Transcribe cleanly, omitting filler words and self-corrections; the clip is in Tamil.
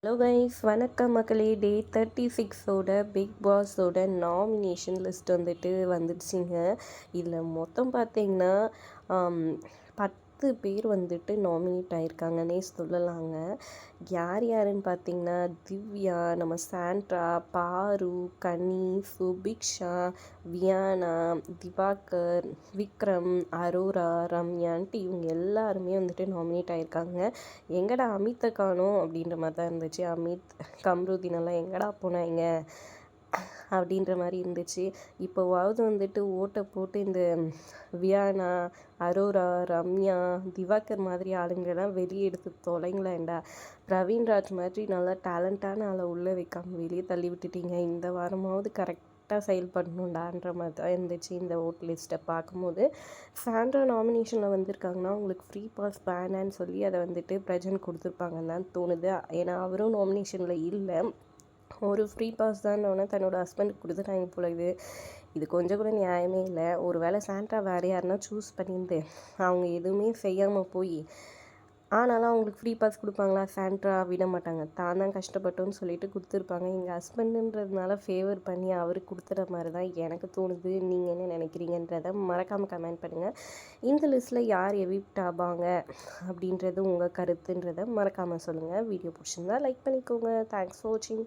ஹலோ கைஸ், வணக்கம் மக்களே. டே 36ஓட பிக் பாஸோட நாமினேஷன் லிஸ்ட் வந்துடுச்சுங்க. இதில் மொத்தம் பார்த்தீங்கன்னா 10 பேர் நாமினேட் ஆகியிருக்காங்கன்னே சொல்லலாங்க. யார் யாருன்னு பார்த்தீங்கன்னா திவ்யா, நம்ம சாண்ட்ரா, பாரு, கனி, சுபிக்ஷா, வியானா, திவாகர், விக்ரம், அரோரா, ரம்யான்ட்டு இவங்க எல்லாருமே நாமினேட் ஆகியிருக்காங்க. எங்கடா அமித்தை காணோம் அப்படின்ற மாதிரி தான் இருந்துச்சு. அமித், கம்ருதீனெல்லாம் எங்கடா போனாங்க அப்படின்ற மாதிரி இருந்துச்சு. இப்போவாவது ஓட்டை போட்டு இந்த வியானா, அரோரா, ரம்யா, திவாகர் மாதிரி ஆளுங்களெல்லாம் வெளியே எடுத்து தொலைங்களேன்டா. பிரவீன்ராஜ் மாதிரி நல்லா டேலண்டான ஆளை உள்ளே வைக்காமல் வெளியே தள்ளி விட்டுட்டீங்க. இந்த வாரமாவது கரெக்டாக செயல்படணுண்டான்ற மாதிரி தான் இருந்துச்சு. இந்த ஓட் லிஸ்ட்டை பார்க்கும்போது சாண்ட்ரா நாமினேஷனில் வந்திருக்காங்கன்னா உங்களுக்கு ஃப்ரீ பாஸ் வேணான்னு சொல்லி அதை ப்ரெசன்ட் கொடுத்துருப்பாங்கன்னு தான் தோணுது. ஏன்னா அவரும் நாமினேஷனில் இல்லை, ஒரு ஃப்ரீ பாஸ் தான் தன்னோட ஹஸ்பண்டுக்கு கொடுத்துட்டாங்க போல. இது கொஞ்சம் கூட நியாயமே இல்லை. ஒரு வேளை சாண்ட்ரா வேறு யாருன்னா சூஸ் பண்ணியிருந்து அவங்க எதுவுமே செய்யாமல் போய் ஆனாலும் அவங்களுக்கு ஃப்ரீ பாஸ் கொடுப்பாங்களா? சாண்ட்ரா விட மாட்டாங்க. தான் தான் கஷ்டப்பட்டோன்னு சொல்லிட்டு கொடுத்துருப்பாங்க. எங்கள் ஹஸ்பண்டுன்றதுனால ஃபேவர் பண்ணி அவருக்கு கொடுத்துற மாதிரி தான் எனக்கு தோணுது. நீங்கள் என்ன நினைக்கிறீங்கன்றதை மறக்காமல் கமெண்ட் பண்ணுங்கள். இந்த லிஸ்ட்டில் யார் எவிக்ட் ஆவாங்க அப்படின்றது உங்கள் கருத்துன்றதை மறக்காமல் சொல்லுங்கள். வீடியோ பிடிச்சிருந்தா லைக் பண்ணிக்கோங்க. தேங்க்ஸ் ஃபார் வாட்சிங்.